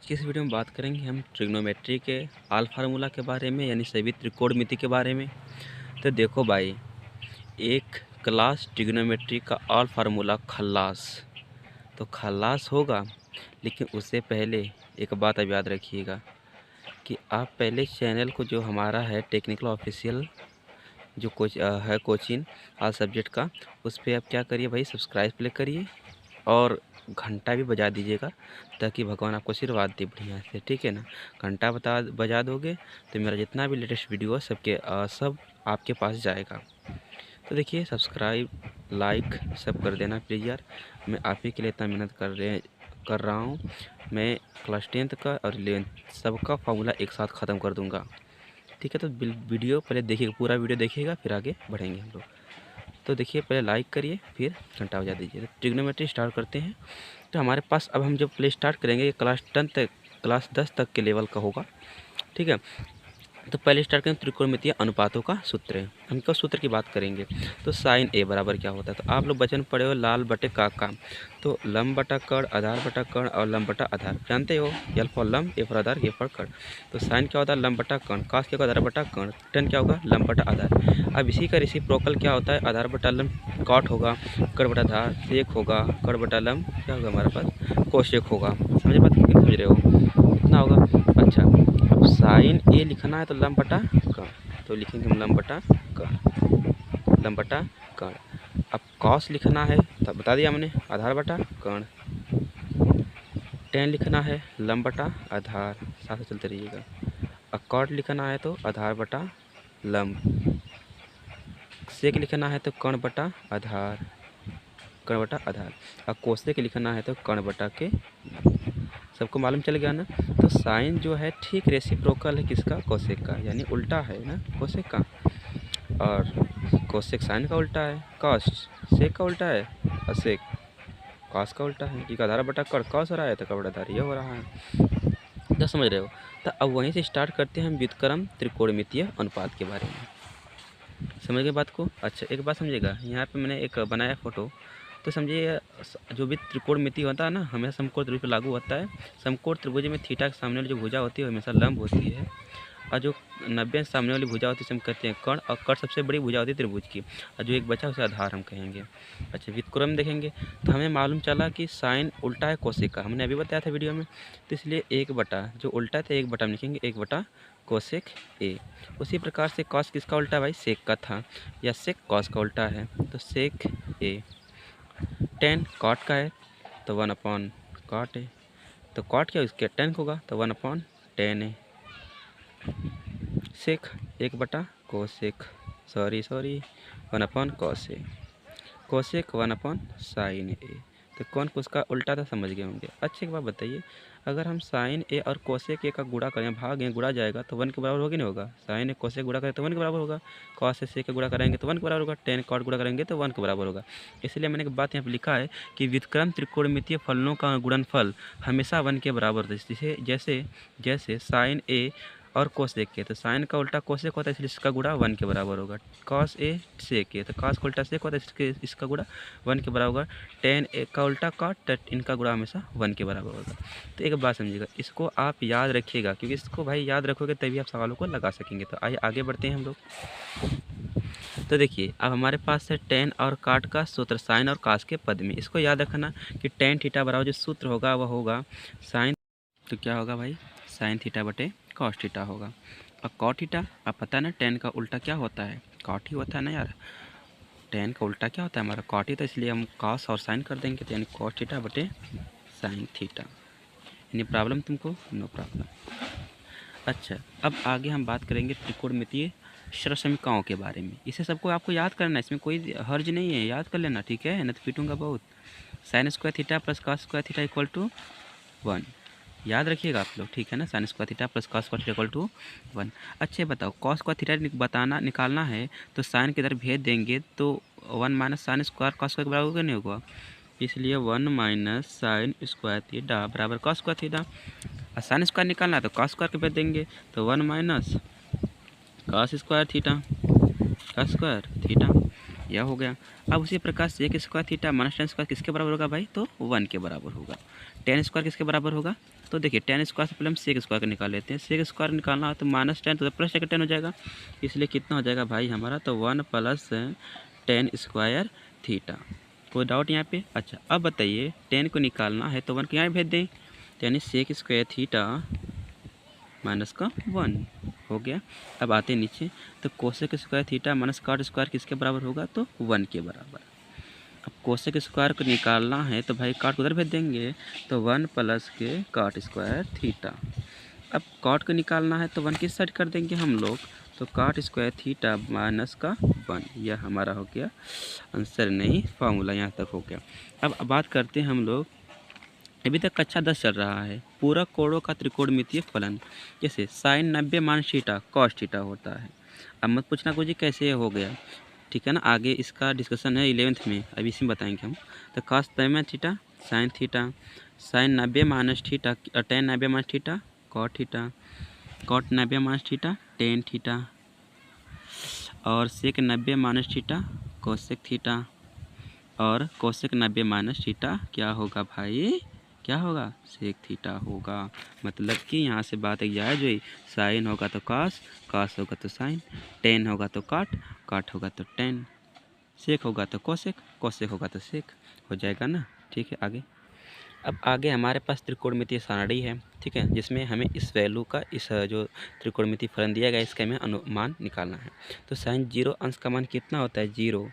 आज की इस वीडियो में बात करेंगे हम ट्रिग्नोमेट्री के आल फार्मूला के बारे में, यानी सभी त्रिकोणमिति के बारे में। तो देखो भाई, एक क्लास ट्रिग्नोमेट्री का आल फार्मूला खल्लास तो खल्लास होगा, लेकिन उससे पहले एक बात अब याद रखिएगा कि आप पहले चैनल को, जो हमारा है टेक्निकल ऑफिशियल जो है कोचिंग आल सब्जेक्ट का, उस पर आप क्या करिए भाई, सब्सक्राइब क्लिक करिए और घंटा भी बजा दीजिएगा, ताकि भगवान आपको आशीर्वाद दे बढ़िया से, ठीक है ना। घंटा बजा दोगे तो मेरा जितना भी लेटेस्ट वीडियो है सब आपके पास जाएगा। तो देखिए, सब्सक्राइब लाइक सब कर देना प्लीज़ यार। मैं आप ही के लिए इतना मेहनत कर रहा हूँ। मैं क्लास 10th का और 11th सबका फार्मूला एक साथ ख़त्म कर दूँगा, ठीक है। तो वीडियो पहले देखिएगा, पूरा वीडियो देखिएगा, फिर आगे बढ़ेंगे हम लोग। तो देखिए, पहले लाइक करिए, फिर घंटा बजा दीजिए। तो ट्रिग्नोमेट्री स्टार्ट करते हैं। तो हमारे पास अब हम जब प्ले स्टार्ट करेंगे, क्लास 10 तक के लेवल का होगा, ठीक है। तो पहले स्टार्ट करें त्रिकोणमितीय अनुपातों का सूत्र है। हम क्या सूत्र की बात करेंगे, तो साइन ए बराबर क्या होता है। तो आप लोग बचपन में पढ़े हो लाल बटे का। तो लंब बटा कर्ण, आधार बटा कर्ण और लंब बटा आधार जानते हो। एल फॉर लंब, A for Aadhaar, A for कर्ण। तो साइन क्या होता है, लंब बटा कर्ण। कास क्या होगा, आधार बटा कर्ण। टेन क्या होगा, लंब बटा आधार। अब इसी का रेसिप्रोकल क्या होता है, आधार बटा लंब कॉट होगा, कर्ण बटा आधार सेक होगा, कर्ण बटा लंब क्या होगा हमारे पास, कोशेक होगा। समझ बात, समझ रहे हो, इतना होगा। अच्छा, अब साइन ए लिखना है तो लंब बटा कर्ण, तो लिखेंगे हम लंब बटा कर्ण, लंब बटा कर्ण। अब कॉस लिखना है तो बता दिया हमने, आधार बटा कर्ण। टेन लिखना है लंब बटा आधार, साथ में चलते रहिएगा। अब कॉट लिखना है तो आधार बटा लंब। सेक लिखना है तो कर्ण बटा आधार, कर्ण बटा आधार। अब कोसेक लिखना है तो कर्ण बटा के। सबको मालूम चल गया ना। तो साइन जो है ठीक रेसिप्रोकल है किसका, कोसेक का, यानी उल्टा है ना कोसेक का। और कोसेक साइन का उल्टा है, कॉस सेक का उल्टा है, और सेक कॉस का उल्टा है। क्योंकि आधार बटा कर्ण कॉस हो रहा है तो कर्ण बटा आधार ये हो रहा है। तो समझ रहे हो। तो अब वहीं से स्टार्ट करते हैं हम व्युत्क्रम त्रिकोणमितीय अनुपात के बारे में। समझ गए बात को। अच्छा, एक बात समझिएगा, यहाँ पे मैंने एक बनाया फ़ोटो। तो समझिए, जो भी त्रिकोणमिति होता है ना, हमेशा समकोण त्रिभुज पर लागू होता है। समकोण त्रिभुज में थीटा के सामने वाली जो भुजा होती है हमेशा लंब होती है, और जो 90 सामने वाली भुजा होती है उसे हम कहते हैं कर्ण, और कर्ण सबसे बड़ी भुजा होती है त्रिभुज की, और जो एक बचा उसे आधार हम कहेंगे। अच्छा, व्युत्क्रम देखेंगे तो हमें मालूम चला कि साइन उल्टा है कोसेक का, हमने अभी बताया था वीडियो में। तो इसलिए एक बटा जो उल्टा था, एक बटा हम लिखेंगे, एक बटा कोसेक ए। उसी प्रकार से कॉस किसका उल्टा भाई, सेक का था, या सेक कॉस का उल्टा है, तो सेक ए। टेन कॉट का है तो 1 कॉट है, तो कॉट क्या उसके टेन होगा, तो 1/10 है। सेक एक बटा कोसेक, सॉरी 1/cos ए, कोसेक 1/sin ए। तो कौन उसका उल्टा था, समझ गए होंगे। अच्छी एक बात बताइए, अगर हम साइन ए और कोसेक ए का गुणा करें, भाग ए गुणा जाएगा तो 1 के बराबर होगी नहीं होगा। साइन ए कोसेक गुणा करें तो 1 के बराबर होगा, कॉस ए सेक का गुणा करेंगे तो 1 के बराबर होगा, टेन कॉट गुणा करेंगे तो 1 के बराबर होगा। इसलिए मैंने एक बात यहाँ पर लिखा है कि व्युत्क्रम त्रिकोणमितीय फलनों का गुणनफल हमेशा 1 के बराबर होता है। जैसे जैसे साइन ए और कोसेक के, तो साइन का उल्टा कोसेक होता है, इसलिए इसका गुणा 1 के बराबर होगा। कॉस ए सेक के, तो कॉस का उल्टा सेक होता है, इसका गुणा 1 के बराबर होगा। टेन ए का उल्टा कॉट, तो इनका गुणा हमेशा 1 के बराबर होगा। तो एक बात समझिएगा, इसको आप याद रखिएगा, क्योंकि इसको भाई याद रखोगे तभी आप सवालों को लगा सकेंगे। तो आइए आगे बढ़ते हैं हम लोग। तो देखिए, अब हमारे पास है टेन और काट का सूत्र साइन और कास के पद में। इसको याद रखना कि टेन थीटा बराबर जो सूत्र होगा वह होगा साइन, तो क्या होगा भाई, साइन थीटा बटे कॉस थीटा होगा। और कॉट थीटा अब पता है ना, टेन का उल्टा क्या होता है, कॉट ही होता है ना यार। टेन का उल्टा क्या होता है हमारा, कॉट ही, तो इसलिए हम कॉस और साइन कर देंगे, तो यानी कॉस थीटा बटे साइन थीटा। यानी प्रॉब्लम तुमको, नो प्रॉब्लम। अच्छा, अब आगे हम बात करेंगे त्रिकोणमितीय सरसमीकाओं के बारे में। इसे सबको आपको याद करना है, इसमें कोई हर्ज नहीं है, याद कर लेना, ठीक है, नहीं तो पीटूंगा बहुत। Sine square theta plus cos square theta equal to 1, याद रखिएगा आप लोग, ठीक है ना। Sine square theta plus cos square theta equal to 1। अच्छे बताओ, कॉस स्क्वायर थीटा निकालना है तो साइन की इधर भेज देंगे, तो 1 minus sine square cos square के बराबर होगा नहीं होगा, इसलिए 1 माइनस साइन स्क्वायर थीटा बराबर कॉस स्क्वायर थीटा। और साइन स्क्वायर निकालना है तो कॉस स्क्वायर के भेज देंगे, तो 1 minus cos square theta, cos square theta. यह हो गया। अब उसी प्रकार sec square theta minus tan square किसके बराबर होगा भाई, तो 1 के बराबर होगा। टेन स्क्वायर किसके बराबर होगा, तो देखिए टेन स्क्वायर से पहले हम सेक स्क्वायर का निकाल लेते हैं। सेक स्क्वायर निकालना हो तो माइनस टेन तो प्लस टेन हो जाएगा, इसलिए कितना हो जाएगा भाई हमारा, तो 1 प्लस टेन स्क्वायर थीटा। कोई डाउट यहाँ पे? अच्छा अब बताइए 10 को निकालना है तो 1 को यहाँ भेज दें, यानी सेक स्क्वायर थीटा माइनस का 1 हो गया। अब आते नीचे तो cosec square theta minus cot square किसके बराबर होगा, तो 1 के बराबर। अब कोसेक स्क्वायर को निकालना है तो भाई कॉट को उधर भेज देंगे, तो 1 प्लस के कॉट स्क्वायर थीटा। अब कॉट को निकालना है तो 1 किस साइड कर देंगे हम लोग, तो कॉट स्क्वायर थीटा माइनस का 1, यह हमारा हो गया आंसर, नहीं फार्मूला यहाँ तक हो गया। अब बात करते हैं हम लोग, अभी तक कक्षा 10 चल रहा है, पूरक कोणों का त्रिकोणमितीय फलन, जैसे sine 90 minus theta cos theta होता है। अब मत पूछना कुछ जी कैसे हो गया, ठीक है ना, आगे इसका डिस्कशन है 11th में, अभी इसी में बताएंगे हम। तो cos 90 theta sine theta, sine 90 minus theta tan 90 minus theta cot theta, cot 90 minus theta tan theta, और sec 90 minus theta cosec theta, और कोसेक 90 माइनस थीटा क्या होगा भाई, क्या होगा, सेक थीटा होगा। मतलब कि यहाँ से बात एक जायज हुई, साइन होगा तो कॉस, कॉस होगा तो साइन, टेन होगा तो कॉट, कॉट होगा तो टेन, सेक होगा तो कोसेक, कोसेक होगा तो सेक, हो जाएगा ना। ठीक है आगे। अब आगे हमारे पास त्रिकोणमितीय सारणी है, ठीक है, जिसमें हमें इस वैल्यू का, इस जो त्रिकोणमितीय फलन दिया गया है इसका हमें अनुमान निकालना है। तो साइन 0 अंश का मान कितना होता है, 0।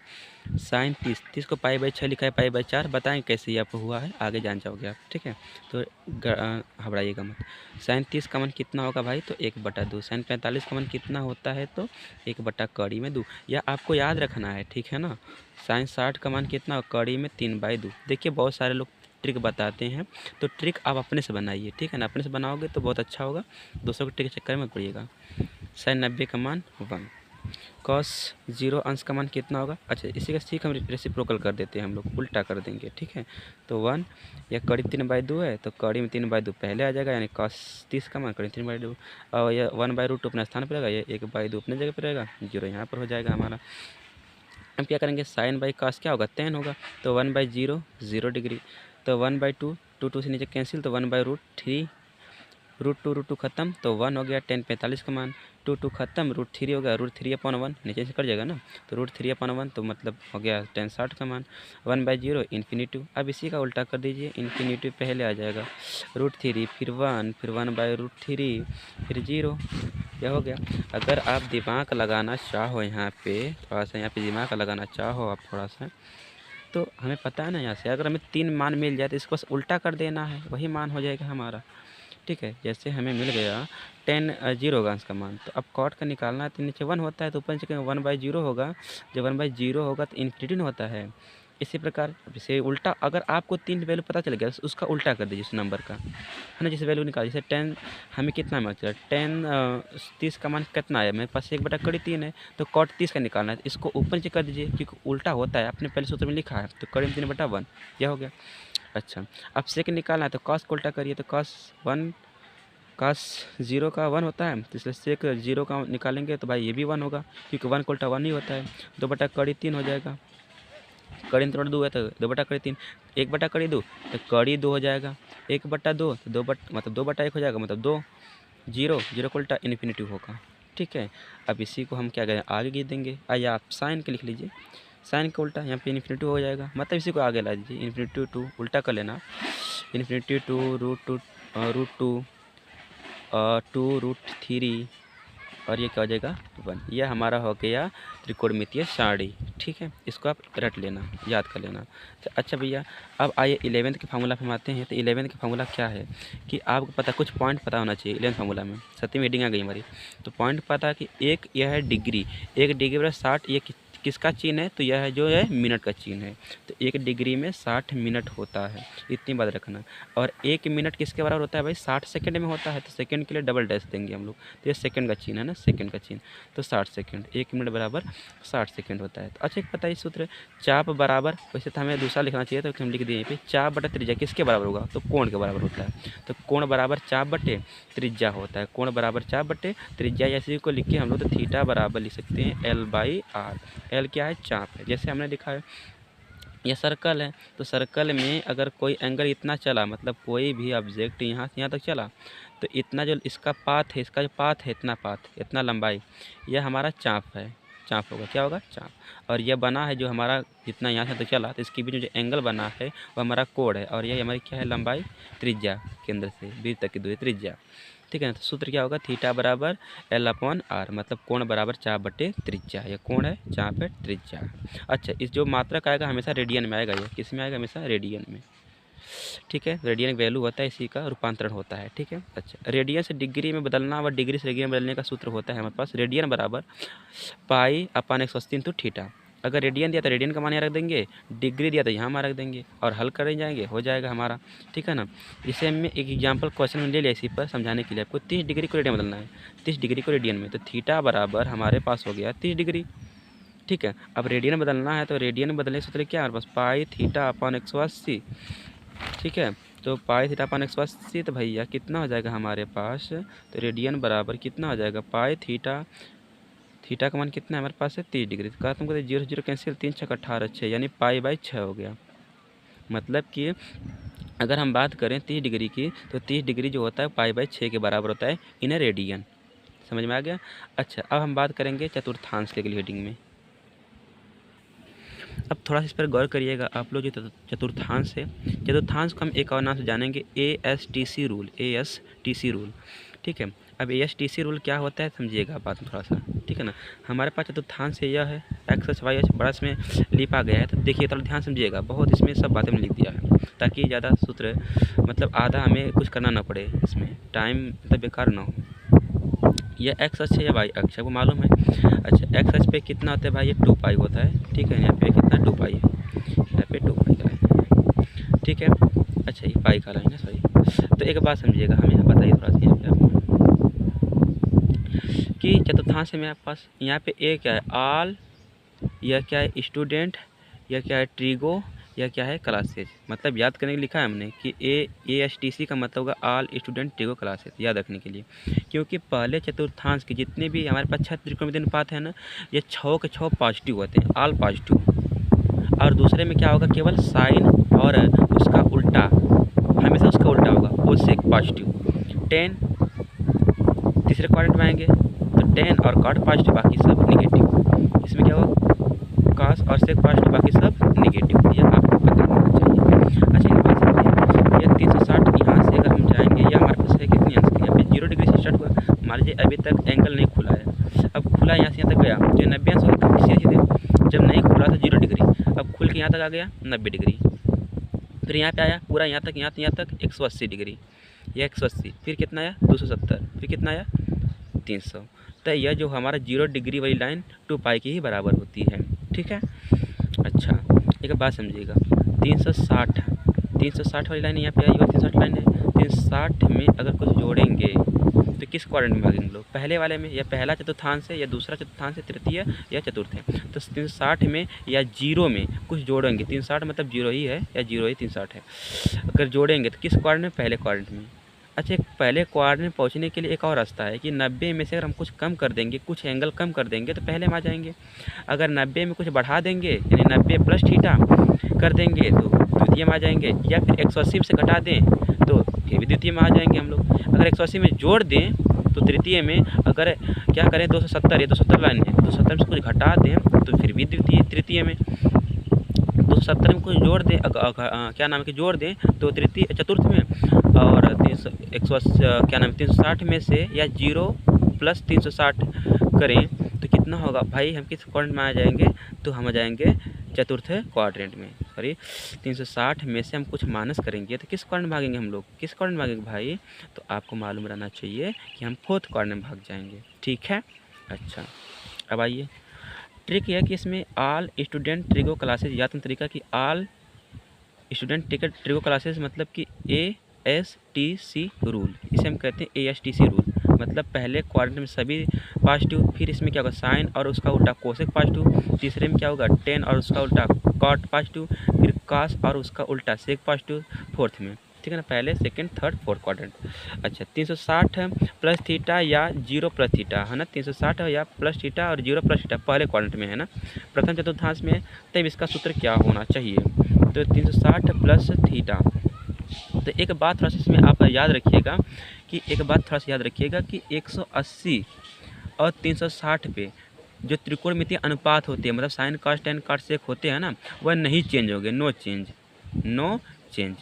साइन 30, 30 को पाई/6 लिखा है, पाई/4 बताएं कैसे ये आपको हुआ है, आगे जान जाओगे आप, ठीक है। तो घबराइएगा मत। साइन 30 का मान कितना होगा भाई, तो 1/2। साइन 45 का मान कितना होता है, तो 1/2 या आपको याद रखना है, ठीक है ना। साइन 60 का मान कितना हो, कड़ी में 3/2। देखिए बहुत सारे लोग ट्रिक बताते हैं, तो ट्रिक आप अपने से बनाइए, ठीक है ना, अपने से बनाओगे तो बहुत अच्छा होगा, दूसरों के ट्रिक के चक्कर में मत पड़िएगा। साइन 90 का मान 1, कॉस 0 अंश का मान कितना होगा, अच्छा इसी का ठीक हम रेसिप्रोकल कर देते हैं, हम लोग उल्टा कर देंगे, ठीक है। तो 1 या कड़ी 3/2 है तो कड़ी में 3/2 पहले आ जाएगा, यानी कॉस 30 का मान कड़ी 3/2, और यह 1/√2 अपने स्थान पर रहेगा, ये 1/2 अपने जगह पर रहेगा, 0 यहाँ पर हो जाएगा हमारा। हम क्या करेंगे, साइन बाई कॉस क्या होगा, tan होगा, तो 1/0 0 डिग्री, तो 1/2 2 से नीचे कैंसिल, तो 1/√3, √2 खत्म, तो 1 हो गया। tan 45 का मान, 2 खत्म, √3 हो गया, √3/1 नीचे से कट जाएगा ना, तो √3/1 तो मतलब हो गया tan 60 का मान, 1/0 इन्फिनिटी। अब इसी का उल्टा कर दीजिए, इन्फिनिटी पहले आ जाएगा, √3 फिर 1 फिर 1/√3 फिर 0, यह हो गया। अगर आप दिमाग लगाना चाहो यहाँ पे, थोड़ा सा यहाँ पे दिमाग लगाना चाहो आप थोड़ा सा, तो हमें पता है ना, यहाँ से अगर हमें 3 मान मिल जाए तो इसको बस उल्टा कर देना है, वही मान हो जाएगा हमारा, ठीक है। जैसे हमें मिल गया 10 0 होगा इसका मान, तो अब कॉट का निकालना है तो नीचे 1 होता है, तो ऊपर नीचे 1/0 होगा, जब 1/0 होगा तो इन्फिनिटी होता है। इसी प्रकार जैसे उल्टा, अगर आपको 3 वैल्यू पता चल गया उसका उल्टा कर दीजिए उस नंबर का, है ना, जैसे वैल्यू निकाल, जैसे 10 हमें कितना मिला, 30 का मान कितना आया, मेरे पास 1/3 है, तो कॉट 30 का निकालना है, इसको ऊपर नीचे कर दीजिए क्योंकि उल्टा होता है, आपने पहले सूत्र में लिखा है, तो कड़ी में 3/1, यह हो गया। अच्छा अब सेक निकालना है तो कॉस को उल्टा करिए, तो कॉस 0 का 1 होता है, तो इसलिए सेक 0 का निकालेंगे तो भाई ये भी 1 होगा, क्योंकि 1 को उल्टा 1 ही होता है, 2/3 हो जाएगा, कड़ी में 2 है तो 2/3, 1/2 तो कड़ी 2 हो जाएगा, 1/2 तो 2 मतलब 2/1 हो जाएगा, मतलब 2, 0 को उल्टा इन्फिनिटी होगा, ठीक है। अब इसी को हम क्या करें, आगे गिर देंगे, या आप साइन के लिख लीजिए, साइन का उल्टा यहाँ पे इन्फिनिटी हो जाएगा, मतलब इसी को आगे ला दीजिए, इन्फिनिटी 2 उल्टा कर लेना, इन्फिनिटी 2 √2 और ये क्या हो जाएगा 1, यह हमारा हो गया त्रिकोणमितीय सारणी, ठीक है। इसको आप रट लेना, याद कर लेना। तो अच्छा भैया अब आइए 11th के फार्मूला पे हम आते हैं। तो 11th का फार्मूला क्या है कि आपको पता, कुछ पॉइंट पता होना चाहिए 11th फार्मूला में, 7वीं हेडिंग आ गई हमारी, तो पॉइंट पता है कि एक यह है डिग्री, 1 डिग्री बराबर 60, ये किसका चिन्ह है, तो यह है जो है मिनट का चिन्ह है, तो 1 डिग्री में 60 मिनट होता है, इतनी बात रखना। और 1 मिनट किसके बराबर होता है भाई, 60 सेकंड में होता है, तो सेकंड के लिए डबल डैश देंगे हम लोग, तो ये सेकंड का चिन्ह है ना, सेकंड का चिन्ह, तो 60 सेकंड, 1 मिनट बराबर 60 सेकंड होता है। तो अच्छा एक पता है सूत्र, चाप बराबर, वैसे तो हमें दूसरा लिखना चाहिए तो हम लिख दिए यहाँ पे, चाप बटा त्रिज्या किसके बराबर होगा, तो कोण के बराबर होता है, तो कोण बराबर चाप बटे त्रिज्या होता है, कोण बराबर चाप बटे त्रिज्या, ऐसे को लिख के हम लोग तो थीटा बराबर लिख सकते हैं L/R। एल क्या है, चाप है। जैसे हमने लिखा है यह सर्कल है, तो सर्कल में अगर कोई एंगल इतना चला, मतलब कोई भी ऑब्जेक्ट यहाँ से यहाँ तक चला, तो इतना जो इसका पाथ है, इसका जो पाथ है, इतना पाथ, इतना लंबाई, यह हमारा चाप है। चाप होगा, क्या होगा, चाप। और यह बना है जो हमारा जितना यहाँ से तक चला, तो इसके बीच में जो एंगल बना है वो हमारा कोण है, और यह हमारी क्या है, लंबाई, त्रिज्या, केंद्र से वृत्त तक की दूरी, त्रिज्या। ठीक है ना। तो सूत्र क्या होगा, थीटा बराबर L/R, मतलब कोण बराबर चाप बटे त्रिज्या। यह कोण है, चाप है, त्रिज्या। अच्छा, इस जो मात्रक आएगा हमेशा रेडियन में आएगा। ये किस में आएगा, हमेशा रेडियन में। ठीक है, रेडियन वैल्यू होता है, इसी का रूपांतरण होता है। ठीक है। अच्छा, रेडियन से डिग्री में बदलना व डिग्री से रेडियन बदलने का सूत्र होता है हमारे पास, रेडियन बराबर पाई/180 इंटू थीटा। अगर रेडियन दिया तो रेडियन का मान यहाँ रख देंगे, डिग्री दिया तो यहाँ मान रख देंगे, और हल करने जाएंगे, हो जाएगा हमारा। ठीक है ना। इसे हमने एक एग्जाम्पल क्वेश्चन में ले लिया इसी पर समझाने के लिए। आपको 30 डिग्री को रेडियन बदलना है, 30 डिग्री को रेडियन में, तो थीटा बराबर हमारे पास हो गया 30 डिग्री। ठीक है। अब रेडियन बदलना है, तो रेडियन बदलने सूत्र क्या है हमारे पास, पाई थीटा अपॉन 180। ठीक है। तो पाई थीटा अपॉन 180, तो भैया कितना हो जाएगा हमारे पास, तो रेडियन बराबर कितना हो जाएगा, पाई थीटा, थीटा का मान कितना है हमारे पास है 30 डिग्री। तो कहा तुमको 0 0 कैंसिल, 3 6 18 6, यानी पाई/6 हो गया। मतलब कि अगर हम बात करें 30 डिग्री की, तो 30 डिग्री जो होता है पाई/6 के बराबर होता है इन रेडियन। समझ में आ गया। अच्छा, अब हम बात करेंगे चतुर्थांश के हेडिंग में। अब थोड़ा सा इस पर गौर करिएगा आप लोग। जो चतुर्थांश है, चतुर्थांश को हम एक और नाम से जानेंगे, ASTC रूल, ASTC रूल। ठीक है। अब ASTC रूल क्या होता है समझिएगा बात थोड़ा सा। ठीक है ना। हमारे पास चतुर्थांश यह है, x y h बड़ा इसमें लिपा गया है, तो देखिए थोड़ा ध्यान समझिएगा, बहुत इसमें सब बातें मैंने लिख दिया है ताकि ज़्यादा सूत्र मतलब आधा हमें कुछ करना ना पड़े, इसमें टाइम मतलब बेकार ना हो। यह x अक्ष है या y अक्ष है वो मालूम है। अच्छा, x अक्ष पे कितना होता है भाई, ये 2 पाई होता है। ठीक है। यहाँ पे कितना 2 पाई है, यहाँ पे 2 पाई का है। ठीक है। अच्छा, ये पाई का लाइन है, सॉरी। तो एक बात समझिएगा, हम यहाँ बताइए थोड़ा सा यहाँ पे आपको कि चतुर्थांश में आपके पास यहाँ पे ए क्या है, आल, यह क्या है, स्टूडेंट, यह क्या है, ट्रिगो, यह क्या है, क्लासेज। मतलब याद करने के लिए लिखा है हमने कि ASTC का मतलब होगा आल स्टूडेंट ट्रिगो क्लासेज, याद रखने के लिए। क्योंकि पहले चतुर्थांश के जितने भी हमारे पास 6 त्रिकोणमिति अनुपात है ना, ये 6 के 6 पॉजिटिव होते हैं, आल पॉजिटिव। और दूसरे में क्या होगा, केवल साइन और उसका उल्टा, हमेशा उसका उल्टा होगा, वो सेक पॉजिटिव। 10 तीसरे क्वाड्रेंट में आएंगे तो 10 और कॉट पॉजिटिव, बाकी सब निगेटिव। इसमें क्या होगा, कास और सेक पॉजिटिव, बाकी सब निगेटिव। यह आपको पता होना चाहिए। अच्छा, ये बात समझिए, यह 360 यहाँ से अगर हम जाएंगे, यह हमारे पास है कितनी अंश की, यहाँ पे 0 डिग्री से स्टार्ट हुआ। मान लीजिए अभी तक एंगल नहीं खुला है, अब खुला यहाँ से यहाँ तक गया, जो 90 अंश होता है सीधे, जब नहीं खुला था 0 डिग्री, अब खुल के यहाँ तक आ गया 90 डिग्री। फिर यहाँ पे आया पूरा यहाँ तक 180 डिग्री, यह 180, फिर कितना आया 270, फिर कितना आया 300। तो यह जो हमारा 0 डिग्री वाली लाइन 2 पाई की ही बराबर होती है। ठीक है। अच्छा, एक बात समझिएगा, 360 वाली लाइन यहाँ पे आई, और 360 लाइन है। 360 में अगर कुछ जोड़ेंगे तो किस क्वाड्रेंट में भागेंगे लोग, पहले वाले में, या पहला चतुर्थांश है या दूसरा चतुर्थांश है, तृतीय या चतुर्थ है। तो 360 में या 0 में कुछ जोड़ेंगे, 360 मतलब 0 ही है या 0 ही 360 है, अगर जोड़ेंगे तो किस क्वाड्रेंट में, पहले क्वाड्रेंट में। अच्छा, एक पहले क्वाड्रेंट में पहुंचने के लिए एक और रास्ता है कि 90 में से अगर हम कुछ कम कर देंगे, कुछ एंगल कम कर देंगे तो पहले में आ जाएंगे। अगर 90 में कुछ बढ़ा देंगे, यानी 90 प्लस थीटा कर देंगे तो द्वितीय में आ जाएंगे, या फिर 180 से घटा दें तो ये भी द्वितीय में आ जाएंगे हम लोग। अगर 180 में जोड़ दें तो तृतीय में, अगर क्या करें 270, ये 270 लाइन है, 270 में से कुछ घटा दें तो फिर भी तृतीय में। 270 में कुछ जोड़ दें, क्या नाम है कि जोड़ दें तो तृतीय चतुर्थ में, और 360 में से या 0 प्लस 360 करें तो कितना होगा भाई, हम किस क्वाड्रेंट में आ जाएंगे, तो हम आ जाएंगे चतुर्थ क्वाड्रेंट में। सॉरी, 360 में से हम कुछ माइनस करेंगे तो किस क्वाड्रेंट में भागेंगे हम लोग, किस क्वाड्रेंट में भागेंगे भाई, तो आपको मालूम रहना चाहिए कि हम 4th क्वाड्रेंट में भाग जाएंगे। ठीक है। अच्छा, अब आइए, ट्रिक यह है कि इसमें आल स्टूडेंट ट्रिगो क्लासेज, याद तरीका कि आल स्टूडेंट ट्रिगो क्लासेज मतलब कि ASTC रूल, इसे हम कहते हैं ASTC रूल। मतलब पहले क्वाड्रेंट में सभी पॉजिटिव, फिर इसमें क्या होगा साइन और उसका उल्टा कोसेक पॉजिटिव, तीसरे में क्या होगा 10 और उसका उल्टा कॉट पॉजिटिव, फिर कास और उसका उल्टा सेक पॉजिटिव, 4th में ठीक है ना, पहले सेकंड थर्ड फोर्थ क्वाड्रेंट। अच्छा 360 प्लस थीटा या 0 प्लस थीटा है ना, 360 या प्लस थीटा और 0 प्लस थीटा पहले क्वाड्रेंट में है ना, प्रथम चतुर्थांश में, तब इसका सूत्र क्या होना चाहिए? तो 360 प्लस थीटा। तो एक बात थोड़ा सा इसमें आप याद रखिएगा कि 180 और 360 पे जो त्रिकोणमितीय अनुपात होते हैं, मतलब sine cos tan cos sec होते हैं ना, वह नहीं चेंज होंगे, नो चेंज।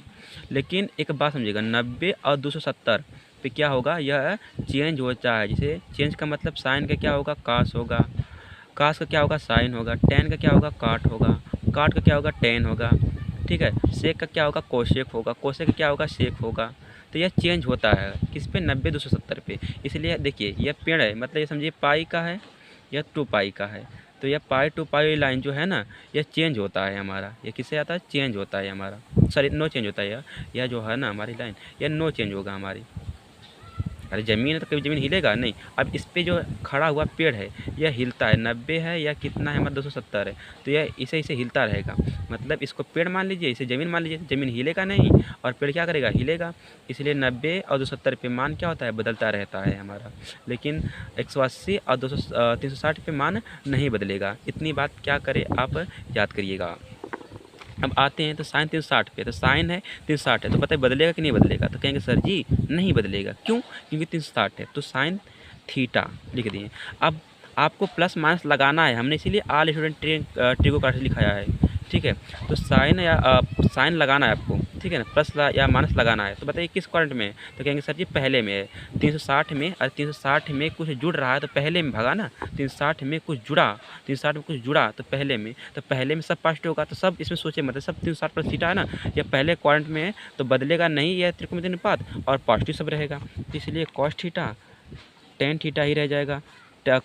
लेकिन एक बात समझिएगा, 90 और 270 पे क्या होगा, यह चेंज होता है। जैसे चेंज का मतलब साइन का क्या होगा, कास होगा, कास का क्या होगा, साइन होगा, टेन का क्या होगा, काट होगा, काट का क्या होगा, टेन होगा, ठीक है। सेक का क्या होगा, कोसेक होगा, कोसेक का क्या होगा, सेक होगा। तो यह चेंज होता है किस पे, 90 270 पे। इसलिए देखिए यह पेड़ है, मतलब ये समझिए पाई का है, यह 2 पाई का है। तो यह पाई टू पाई लाइन जो है ना, यह चेंज होता है हमारा, यह किससे आता है, चेंज होता है हमारा, सॉरी नो चेंज होता है। यह जो है ना हमारी लाइन, यह नो चेंज होगा हमारी। अरे ज़मीन है तो कभी ज़मीन हिलेगा नहीं। अब इस पे जो खड़ा हुआ पेड़ है यह हिलता है, 90 है या कितना है, मतलब 270 है, तो यह इसे इसे हिलता रहेगा। मतलब इसको पेड़ मान लीजिए, इसे ज़मीन मान लीजिए, ज़मीन हिलेगा नहीं और पेड़ क्या करेगा, हिलेगा। इसलिए 90 और 270 पे मान क्या होता है, बदलता रहता है हमारा। लेकिन 180 और 360 पे मान नहीं बदलेगा। इतनी बात क्या करें आप याद करिएगा। अब आते हैं तो साइन 360 पे, तो साइन है 360 है, तो बताइए बदलेगा कि नहीं बदलेगा? तो कहेंगे सर जी नहीं बदलेगा। क्यों? क्योंकि 360 है। तो साइन थीटा लिख दिए। अब आपको प्लस माइनस लगाना है, हमने इसीलिए ऑल स्टूडेंट ट्रिगो कार्ड लिखाया है, ठीक है। तो साइन या साइन लगाना है आपको, ठीक है ना, प्लस या माइनस लगाना है। तो बताइए किस क्वाड्रेंट में है? तो कहेंगे सर जी पहले में है, 360 में। और 360 में कुछ जुड़ रहा है तो पहले में भागा ना, 360 में कुछ जुड़ा, 360 में कुछ जुड़ा तो पहले में, तो पहले में सब पॉजिटिव होगा। तो सब इसमें सोचे मतलब सब 360 प्लस थीटा है ना, यह पहले क्वाड्रेंट में है तो बदलेगा नहीं, यह त्रिकोणमितीय अनुपात और पॉजिटिव सब रहेगा। तो इसलिए कॉस थीटा टेन थीटा ही रह जाएगा,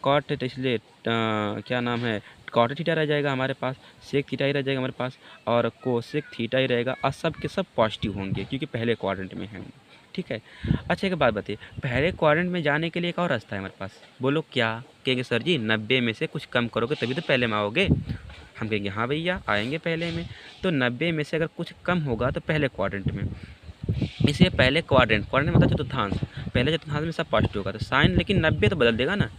कॉट तो इसलिए क्या नाम है, कॉट थीटा रह जाएगा हमारे पास, सेक थीटा ही रह जाएगा हमारे पास, और कोसेक थीटा ही रहेगा। और सब के सब पॉजिटिव होंगे क्योंकि पहले क्वाड्रेंट में है, ठीक है। अच्छा एक बात बताइए, पहले क्वाड्रेंट में जाने के लिए एक और रास्ता है हमारे पास, बोलो क्या? कहेंगे सर जी 90 में से कुछ कम करोगे तभी तो पहले में आओगे। हम कहेंगे हाँ भैया आएंगे पहले में। तो 90 में से अगर कुछ कम होगा तो पहले क्वाड्रेंट में, इसलिए पहले क्वाड्रेंट मतलब चतुर्थांश, पहले चतुर्थांश में सब पॉजिटिव होगा। तो साइन लेकिन 90 तो बदल देगा ना,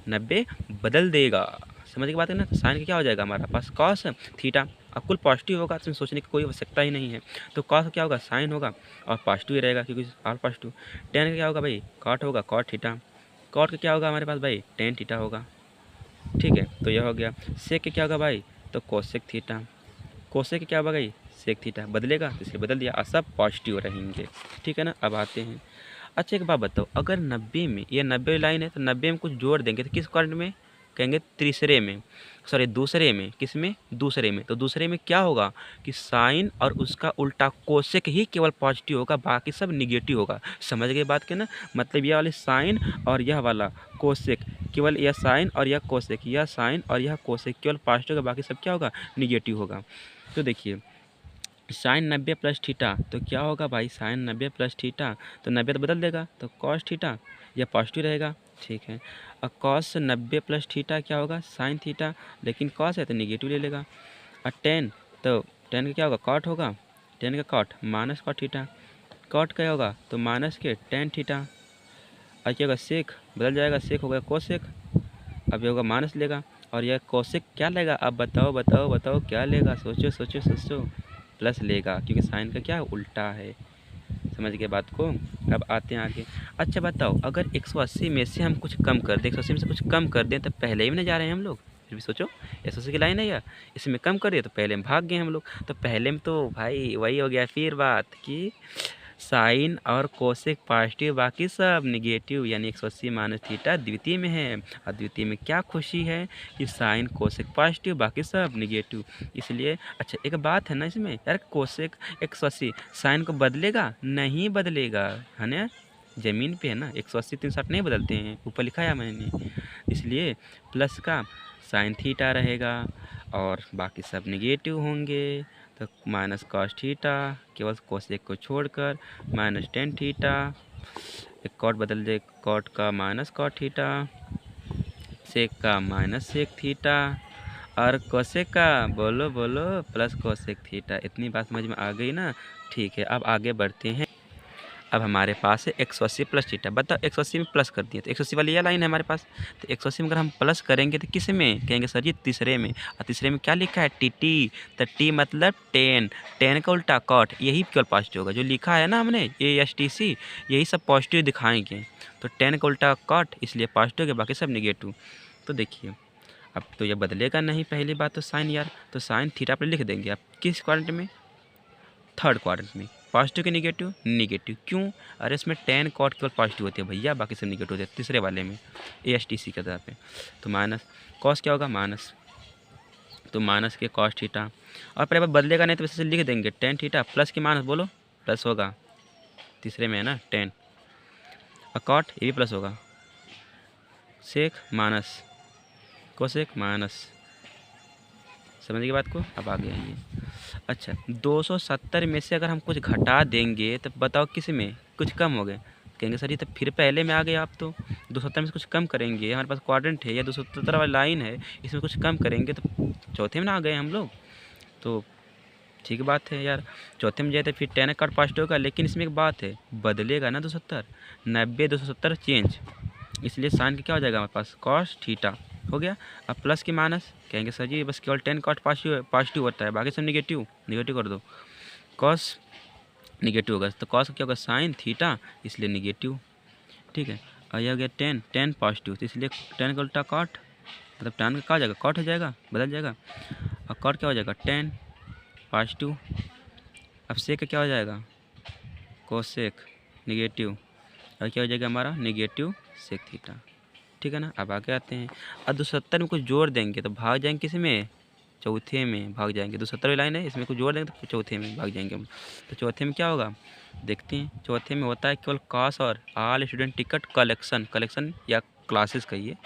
90 बदल देगा, समझ की बात है ना। तो साइन का क्या हो जाएगा हमारा पास, कॉस थीटा। अब कुल पॉजिटिव होगा तो सोचने की कोई आवश्यकता ही नहीं है। तो कॉस क्या होगा, साइन होगा और पॉजिटिव ही रहेगा क्योंकि ऑल पॉजिटिव। टेन का क्या होगा भाई, कॉट होगा, कॉट थीटा। कॉट का क्या होगा हमारे पास भाई, टेन थीटा होगा, ठीक है। तो यह हो गया। सेक का क्या होगा भाई, तो कोसेक थीटा। कोसेक का क्या होगा भाई, सेक थीटा। बदलेगा तो इसलिए बदल दिया और सब पॉजिटिव रहेंगे, ठीक है ना। अब आते हैं, अच्छा एक बात बताओ, अगर 90 में, ये 90 लाइन है तो 90 में कुछ जोड़ देंगे तो किस क्वाड्रेंट में? कहेंगे तीसरे में, सॉरी दूसरे में। किस में? दूसरे में। तो दूसरे में क्या होगा कि साइन और उसका उल्टा कोसेक ही केवल पॉजिटिव होगा, बाकी सब निगेटिव होगा। समझ गए बात के ना, मतलब यह वाले साइन और यह वाला कोसेक, केवल यह साइन और यह कोसेक, यह साइन और यह कोसेक केवल पॉजिटिव होगा, बाकी सब क्या होगा, निगेटिव होगा। तो देखिए साइन 90 प्लस थीटा, तो क्या होगा भाई, साइन 90 प्लस थीटा, तो 90 तो बदल देगा तो कॉस थीटा, यह पॉजिटिव रहेगा, ठीक है। और कॉस 90 प्लस थीटा क्या होगा, साइन थीटा, लेकिन कॉस है तो निगेटिव ले लेगा। और टेन, तो टेन का क्या होगा, कॉट होगा, टेन का cot minus cot theta, cot क्या होगा तो माइनस के टेन थीटा। और क्या होगा, सेक बदल जाएगा, सेक होगा कोसेक, अब ये होगा माइनस लेगा और यह कोसेक क्या लेगा, अब बताओ बताओ बताओ क्या लेगा, सोचो सोचो सोचो, प्लस लेगा क्योंकि साइन का क्या है, उल्टा है। समझ गए बात को। अब आते हैं आगे। अच्छा बताओ, अगर 180 में से हम कुछ कम कर दें, 180 में से कुछ कम कर दें तो पहले ही में ना जा रहे हैं हम लोग, फिर भी सोचो 180 की लाइन है यार, इसमें कम कर दिया तो पहले में भाग गए हम लोग। तो पहले में तो भाई वही हो गया फिर बात कि साइन और कोसेक पॉजिटिव, बाकी सब निगेटिव, यानी 180 माइनस थीटा द्वितीय में है। और द्वितीय में क्या खुशी है कि साइन कोसेक पॉजिटिव, बाकी सब निगेटिव, इसलिए। अच्छा एक बात है ना इसमें यार, कोसेक 180 साइन को बदलेगा नहीं, बदलेगा है ना, ज़मीन पे है ना, 180 360 नहीं बदलते हैं, ऊपर लिखा है मैंने, इसलिए प्लस का साइन थीटा रहेगा और बाकी सब निगेटिव होंगे। तो माइनस कॉस थीटा, केवल कोसेक को छोड़कर, माइनस टेन थीटा, एक कॉट बदल दे, कॉट का माइनस कॉट थीटा, सेक का माइनस सेक थीटा, और कोसेक का बोलो बोलो प्लस कोसेक थीटा। इतनी बात समझ में आ गई ना, ठीक है। अब आगे बढ़ते हैं। अब हमारे पास है 180 प्लस थीटा। बताओ 180 में प्लस कर दिए तो 180 वाली यह लाइन है हमारे पास। तो 180 में अगर हम प्लस करेंगे तो किस में कहेंगे सर जी तीसरे में। और तीसरे में क्या लिखा है टी टी। तो टी मतलब 10, 10 का उल्टा कॉट, यही केवल पॉजिटिव होगा। जो लिखा है ना हमने ASTC यही सब पॉजिटिव दिखाएंगे। तो 10 का उल्टा कॉट इसलिए पॉजिटिव के बाकी सब निगेटिव। तो देखिए अब तो ये बदलेगा नहीं। पहली बात तो साइन यार, तो साइन थीटा पर लिख देंगे। अब किस क्वाड्रेंट में, थर्ड क्वाड्रेंट में। पॉजिटिव के निगेटिव निगेटिव क्यों, अरे इसमें 10 कॉट केवल पॉजिटिव होती है भैया, बाकी सब निगेटिव होते हैं तीसरे वाले में ASTC के आधार पे। तो माइनस कॉस क्या होगा माइनस, तो माइनस के कॉस थीटा। और पहले बार बदलेगा नहीं तो वैसे लिख देंगे 10 थीटा प्लस की माइनस बोलो प्लस होगा, तीसरे में है ना 10। और कॉट ये भी प्लस होगा, सेक माइनस कोसेक माइनस। समझ गए बात को। अब आगे आइए। अच्छा 270 में से अगर हम कुछ घटा देंगे तो बताओ किस में कुछ कम हो गए, कहेंगे सर ये तो फिर पहले में आ गए आप। तो 270 में से कुछ कम करेंगे, हमारे पास क्वाड्रेंट है या 270 वाली लाइन है, इसमें कुछ कम करेंगे तो चौथे में ना आ गए हम लोग। तो ठीक बात है यार, चौथे में जाए तो फिर 10 कट पास्ट होगा। लेकिन इसमें एक बात है, बदलेगा ना 270, 90 270 चेंज, इसलिए साइन का क्या हो जाएगा हमारे पास कॉस थीटा हो गया। अब प्लस की माइनस, कहेंगे सर जी बस केवल 10 कॉट पॉजिटिव होता है, बाकी सब निगेटिव, निगेटिव कर दो। कॉस निगेटिव होगा तो कॉस क्या होगा साइन थीटा, इसलिए निगेटिव। ठीक है। और यह हो गया 10 पॉजिटिव, तो इसलिए 10 का उल्टा कॉट, मतलब 10 का क्या हो जाएगा कॉट हो जाएगा, बदल जाएगा। और कॉट क्या हो जाएगा 10 पॉजिटिव। अब सेक का क्या हो जाएगा कोसेक निगेटिव, और क्या हो जाएगा हमारा निगेटिव सेक थीटा। ठीक है ना। अब आगे आते हैं। और 270 में कुछ जोड़ देंगे तो भाग जाएंगे किस में, चौथे में भाग जाएंगे। 270 लाइन है, इसमें कुछ जोड़ देंगे तो चौथे में भाग जाएंगे हम। तो चौथे में क्या होगा देखते हैं। चौथे में होता है केवल कॉस और all student ticket collection, collection या क्लासेस कहिए।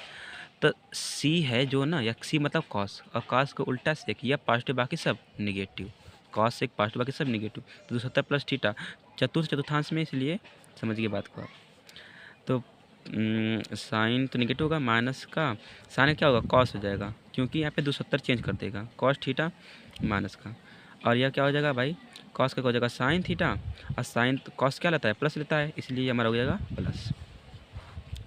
तो सी है जो ना, या सी मतलब कॉस, और कॉस को उल्टा सेक या पॉजिटिव बाकी सब निगेटिव, कॉस सेक पॉजिटिव बाकी सब निगेटिव। तो 270 प्लस थीटा चतुर्थांश में, इसलिए समझ गए बात को आप। तो साइन तो निगेटिव होगा, माइनस का साइन क्या होगा कॉस हो जाएगा, क्योंकि यहाँ पे 270 चेंज कर देगा, कॉस थीटा माइनस का। और यह क्या हो जाएगा भाई कॉस का हो जाएगा साइन थीटा, और साइन कॉस क्या लेता है प्लस लेता है, इसलिए हमारा हो जाएगा प्लस,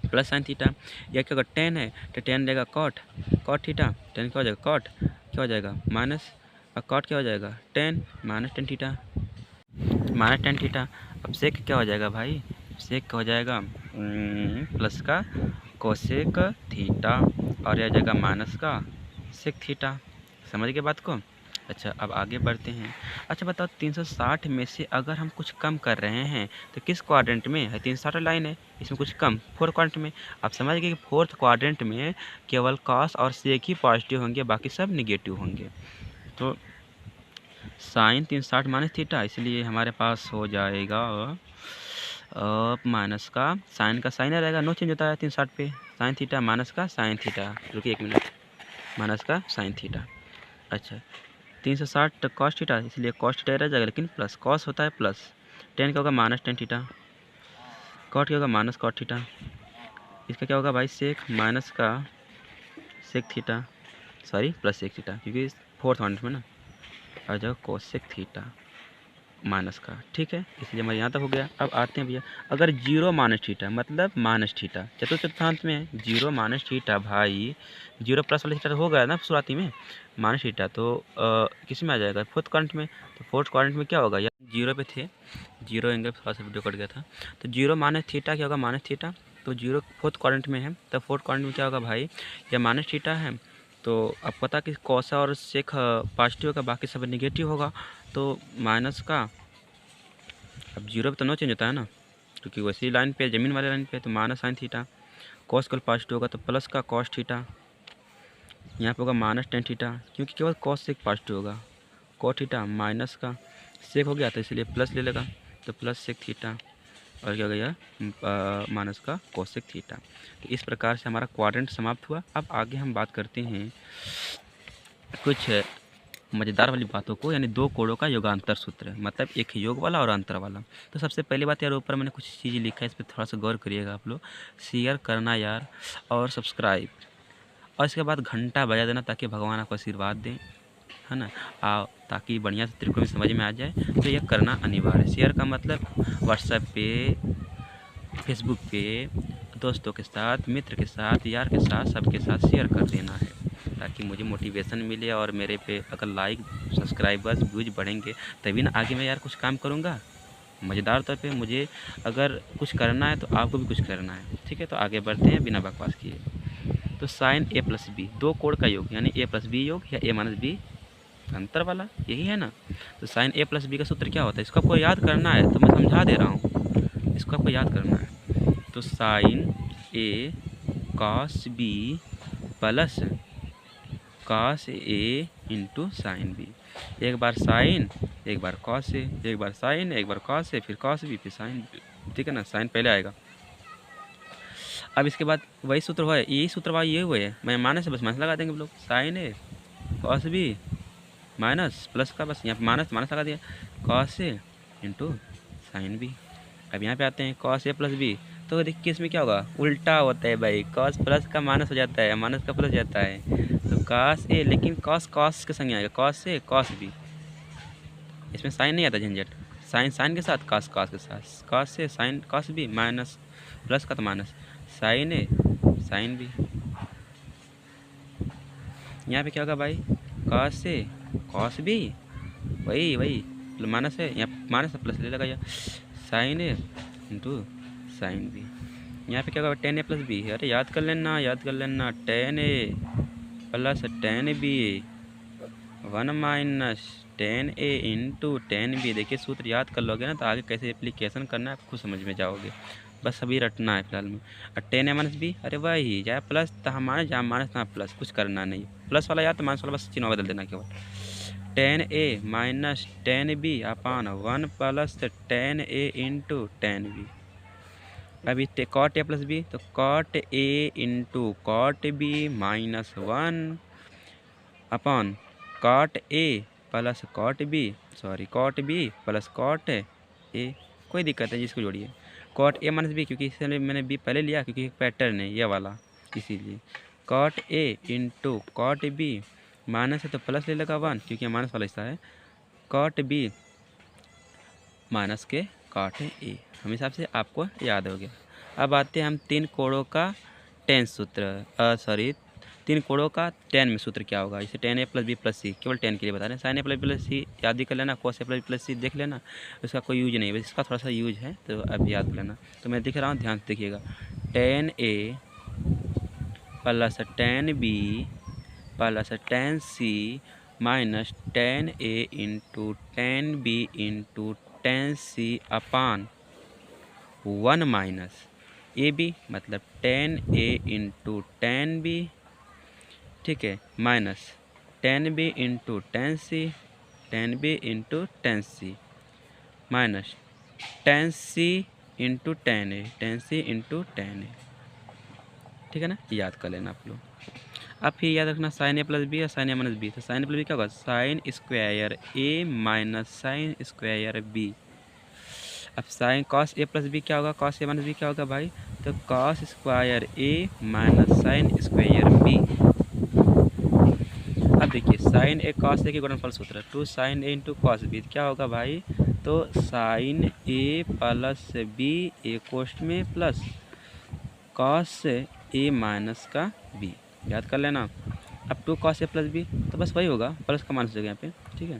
प्लस साइन थीटा। यह क्या होगा 10 है तो 10 रहेगा कॉट, कॉट थीटा, 10 क्या हो जाएगा कॉट, क्या हो जाएगा माइनस, और कॉट क्या हो जाएगा 10 माइनस 10 थीटा, माइनस 10 थीटा। अब सेक क्या हो जाएगा भाई, सेक हो जाएगा प्लस का कोसेक थीटा, और यह जाएगा माइनस का सेक थीटा। समझ गए बात को। अच्छा अब आगे बढ़ते हैं। अच्छा बताओ 360 में से अगर हम कुछ कम कर रहे हैं तो किस क्वाड्रेंट में है, 360 लाइन है इसमें कुछ कम फोर्थ क्वाड्रेंट में। आप समझ गए कि फोर्थ क्वाड्रेंट में केवल कॉस और सेक ही पॉजिटिव होंगे, बाकी सब निगेटिव होंगे। तो साइन 360 माइनस थीटा, इसलिए हमारे पास हो जाएगा माइनस का साइन का साइन रहेगा, नो चेंज होता है 360 पे, साइन थीटा माइनस का साइन थीटा, रुकिए 1 मिनट, माइनस का साइन थीटा। अच्छा 360 कॉस थीटा, इसलिए कॉस थीटा रह जाएगा, लेकिन प्लस कॉस होता है प्लस, 10 का होगा माइनस 10 थीटा, कॉट क्या होगा माइनस कॉट थीटा, इसका क्या होगा भाई सेक माइनस का sec theta, sorry plus sec theta, क्योंकि फोर्थ वन में ना आ जाएगा कोसेक थीटा माइनस का। ठीक है, इसलिए हमारे यहाँ तक हो गया। अब आते हैं भैया, अगर जीरो माइनस थीटा मतलब माइनस थीटा चतुर्थांश में है, जीरो माइनस थीटा भाई, जीरो प्लस वाला थीटा हो गया ना शुरुआती में माइनस थीटा, तो किस में आ जाएगा फोर्थ क्वाड्रेंट में। तो फोर्थ क्वाड्रेंट में क्या होगा यार, जीरो पे थे, जीरो एंगल थोड़ा सा वीडियो कट गया था। तो जीरो माइनस थीटा क्या होगा माइनस थीटा, तो जीरो फोर्थ क्वाड्रेंट में है, तो फोर्थ क्वाड्रेंट में क्या होगा भाई, यह माइनस थीटा है। तो अब पता कि कॉस और सेक पॉजिटिव होगा, बाकी सब निगेटिव होगा, तो माइनस का, अब जीरो पे तो नो चेंज होता है ना, क्योंकि वैसी लाइन पे ज़मीन वाले लाइन पे, तो माइनस साइन थीटा, कॉस कल पॉजिटिव होगा तो प्लस का कॉस थीटा, यहाँ पे होगा माइनस 10 थीटा, क्योंकि केवल कॉस सेक पॉजिटिव होगा, कॉस थीटा माइनस का सेक हो गया तो इसलिए प्लस ले लेगा, तो प्लस सेक थीटा, और क्या हो गया माइनस का कोसेक थीटा। तो इस प्रकार से हमारा क्वाड्रेंट समाप्त हुआ। अब आगे हम बात करते हैं कुछ मज़ेदार वाली बातों को, यानी दो कोणों का योगांतर सूत्र, मतलब एक योग वाला और अंतर वाला। तो सबसे पहली बात यार, ऊपर मैंने कुछ चीज़ें लिखा है, इस पर थोड़ा सा गौर करिएगा आप लोग, शेयर करना यार और सब्सक्राइब, और इसके बाद घंटा बजा देना ताकि भगवान आपको आशीर्वाद दें, है ना। ताकि बढ़िया से त्रिकोण समझ में आ जाए तो यह करना अनिवार्य है। शेयर का मतलब व्हाट्सएप पे, फेसबुक पे, दोस्तों के साथ, मित्र के साथ, यार के साथ, सबके साथ शेयर कर देना है, ताकि मुझे मोटिवेशन मिले और मेरे पे अगर लाइक, सब्सक्राइबर्स, व्यूज बढ़ेंगे तभी ना आगे मैं यार कुछ काम करूँगा। मज़ेदार तौर पे मुझे अगर कुछ करना है तो आपको भी कुछ करना है, ठीक है। तो आगे बढ़ते हैं बिना बकवास किए। तो साइन ए प्लस बी, दो कोण का योग यानी ए प्लस बी योग या ए माइनस बी अंतर वाला, यही है ना। तो साइन ए प्लस बी का सूत्र क्या होता है, इसको आपको याद करना है, तो मैं समझा दे रहा हूँ, इसको आपको याद करना है। तो sine a cos B plus cos A into sine B. एक बार साइन, एक बार कॉस ए, एक बार साइन, एक बार कॉस ए, फिर कॉस बी, फिर साइन बी, ठीक है ना। साइन पहले आएगा। अब इसके बाद वही सूत्र हुआ है, यही सूत्र वाला ये हुए है, मैं माइनस से बस माइनस लगा देंगे हम लोग। Sign a cos B minus plus का बस यहाँ पे माइनस माइनस लगा दिया, cos A into sine B. अब यहाँ पे आते हैं कॉस ए प्लस बी, तो देखिए इसमें क्या होगा, उल्टा होता है भाई, कॉस प्लस का माइनस हो जाता है, माइनस का प्लस जाता है। तो कॉस ए, लेकिन कॉस कॉस के संग आएगा, कॉस ए कॉस बी, इसमें साइन नहीं आता झंझट, साइन साइन के साथ, कॉस कॉस के साथ, cos A sine cos B, minus plus का तो minus, sine A sine B. यहाँ पे क्या होगा भाई, कॉस ए कॉस बी, वही वही माइनस है, यहाँ माइनस प्लस ले लगाया, sign a into sine B. यहाँ पे क्या होगा, टेन ए प्लस बी, अरे याद कर लेना, याद कर लेना, tan A plus tan B, 1 minus tan A into tan B. देखिए सूत्र याद कर लोगे ना तो आगे कैसे एप्लीकेशन करना है आप खुद समझ में जाओगे, बस अभी रटना है फिलहाल में। और टेन ए माइनस बी, अरे वही चाहे प्लस तो हमारे, जहाँ माइनस तहाँ प्लस, कुछ करना नहीं, प्लस वाला याद तो माइनस वाला बस चिन्ह बदल देना केवल। Tan A minus tan B upon 1 plus tan A into tan B. अभी कॉट ए प्लस बी, तो cot A into cot B minus 1 upon cot A plus cot B, sorry cot B plus cot A, कोई दिक्कत है जिसको जोड़िए, cot A minus B, क्योंकि इसलिए मैंने बी पहले लिया क्योंकि एक पैटर्न है ये वाला, इसीलिए cot A into cot B, minus है तो प्लस ले लगा 1 क्योंकि माइनस वाला हिस्सा है, कॉट बी माइनस के कॉट ए, हम हिसाब से आपको याद हो गया। अब आते हैं हम तीन कोणों का टेन सूत्र, सॉरी तीन कोणों का टेन में सूत्र क्या होगा, जैसे ten A plus B plus सी, केवल टेन के लिए बता रहे हैं। Sign a plus B plus सी याद भी कर लेना, cos a plus B plus सी देख लेना, उसका कोई यूज नहीं है, बस इसका थोड़ा सा यूज है तो अब याद कर लेना। तो मैं दिख रहा हूँ, ध्यान से देखिएगा, tan A plus tan B plus tan C minus tan A into tan B into tan C upon 1 minus A B, मतलब tan A into tan B, ठीक है, minus tan B into tan C, tan B into tan C, minus tan C into tan A, tan C into tan A, ठीक है ना, याद कर लेना आप लोग। अब फिर याद रखना साइन ए प्लस बी या साइन ए माइनस बी, तो साइन ए प्लस बी क्या होगा, sine square a minus sine square b. अब sine cos a plus B क्या होगा, कॉस ए माइनस बी क्या होगा भाई, तो cos square a minus sine square b. अब देखिए साइन ए कॉस ए के गुणनफल सूत्र, two sine a into cos b क्या होगा भाई, तो sine a plus b a कोष्ठ में प्लस कॉस ए माइनस का बी, याद कर लेना। अब two cos a plus B तो बस वही होगा, प्लस का माइनस हो गया यहाँ पे, ठीक है।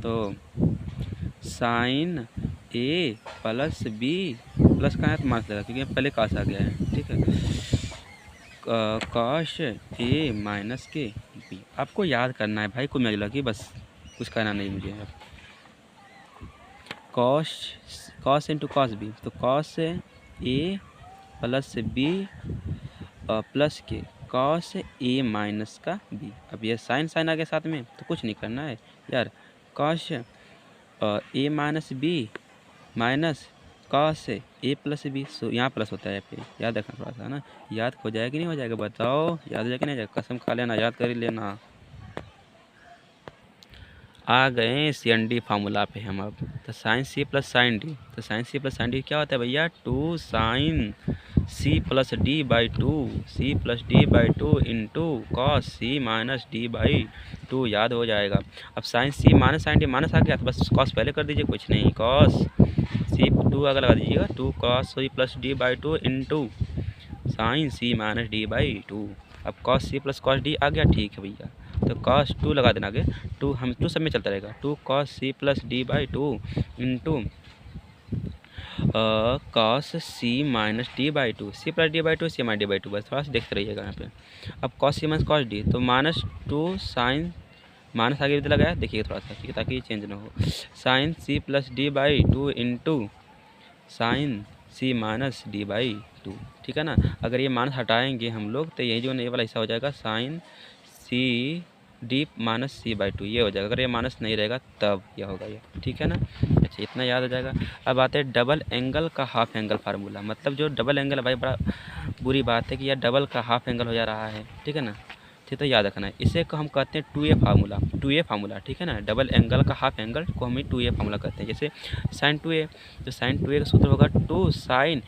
तो sine a plus B, plus का है तो माइनस लगा क्योंकि पहले कॉस आ गया है, ठीक है। कॉस ए माइनस के बी आपको याद करना है भाई, कोई मजा लगी, बस कुछ करना नहीं मुझे। अब कॉस इंटू कॉस बी, तो cos a plus B plus के कॉस ए माइनस का बी। अब ये साइन साइन आ गया साथ में तो कुछ नहीं करना है यार, cos a minus B minus cos a plus B, सो यहाँ प्लस होता है पे, याद रखना थोड़ा सा ना, याद हो जाएगा कि नहीं हो जाएगा बताओ, याद हो जाएगा नहीं जाएगा, कसम खा लेना, याद कर ही लेना। आ गए CND फार्मूला पे हम अब, तो साइन सी प्लस साइन डी, तो साइन सी प्लस साइन डी क्या होता है भैया, two sine C plus D by two into cos C minus D by two, याद हो जाएगा। अब साइन सी माइनस साइन डी माइनस आ गया तो बस कॉस पहले कर दीजिए, कुछ नहीं, कॉस सी टू अगर लगा दीजिएगा, two cos C plus D by two into sine C minus D by two. अब कॉस सी प्लस कॉस डी आ गया, ठीक है भैया, तो कॉस टू लगा देना आगे, टू हम टू सब में चलता रहेगा, two cos C plus D by two into cos C minus D by two, c plus D by two, c minus D by two, बस थोड़ा सा देखते रहिएगा यहाँ पे। अब कॉस सी माइनस कॉस डी, तो माइनस टू साइन माइनस आगे भी लगाया, देखिएगा थोड़ा सा, ठीक है, ताकि चेंज ना हो, sine C plus D by two into sine C minus D by two, ठीक है ना। अगर ये माइनस हटाएंगे हम लोग तो यही जो ये वाला हिस्सा हो जाएगा sine c d minus c by two, ये हो जाएगा। अगर ये माइनस नहीं रहेगा तब यह होगा ये, ठीक है ना। अच्छा, इतना याद हो जाएगा। अब आते हैं डबल एंगल का हाफ एंगल फार्मूला। मतलब जो डबल एंगल है भाई, बड़ा बुरी बात है कि यह डबल का हाफ एंगल हो जा रहा है, ठीक है ना। ठीक, तो याद रखना है, इसे को हम कहते हैं 2a फार्मूला, ठीक है ना। डबल एंगल का हाफ एंगल को हम 2a फार्मूला कहते हैं। जैसे साइन 2a, तो साइन 2a का सूत्र होगा 2 साइन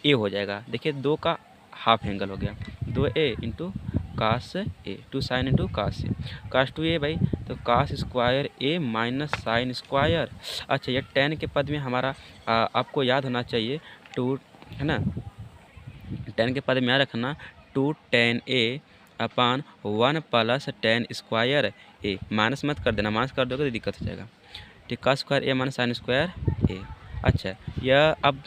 a हो जाएगा। देखिए 2 का हाफ एंगल हो गया, 2a into cos a, 2 sine into cos a, cos 2a भाई, तो cos square a minus sine square. अच्छा, ये tan के पद में हमारा आपको याद होना चाहिए 2, है ना। tan के पद में याद रखना 2 tan a upon 1 plus tan square a, minus मत कर देना, माइनस कर दोगे तो दिक्कत हो जाएगा, ठीक। Cos square a minus sine square ए। अच्छा, यह अब